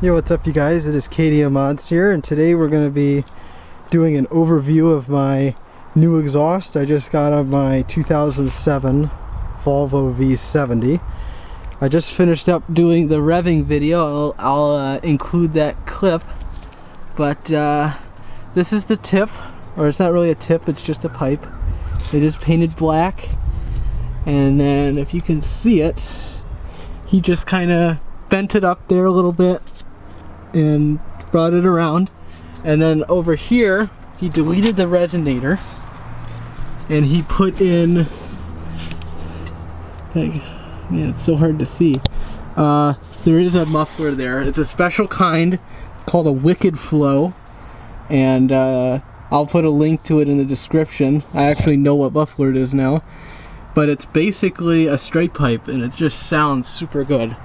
Yo, what's up you guys? It is KDM Mods here, and today we're going to be doing an overview of my new exhaust I just got on my 2007 Volvo V70. I just finished up doing the revving video. I'll include that clip, but this is the tip, or it's not really a tip, it's just a pipe. It is painted black, and then if you can see it, he just kind of bent it up there a little bit and brought it around, and then over here he deleted the resonator and he put in, like, man, it's so hard to see. There is a muffler there. It's a special kind. It's called a Wicked Flow, and I'll put a link to it in the description. I actually know what muffler it is now, but it's basically a straight pipe and it just sounds super good.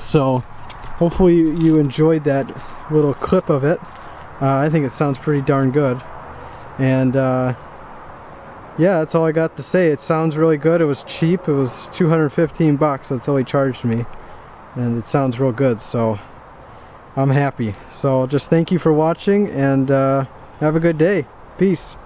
So hopefully you enjoyed that little clip of it. I think it sounds pretty darn good, and yeah, that's all I got to say. It sounds really good. It was cheap. It was 215 bucks. That's all he charged me, and it sounds real good, so I'm happy. So just thank you for watching, and have a good day. Peace.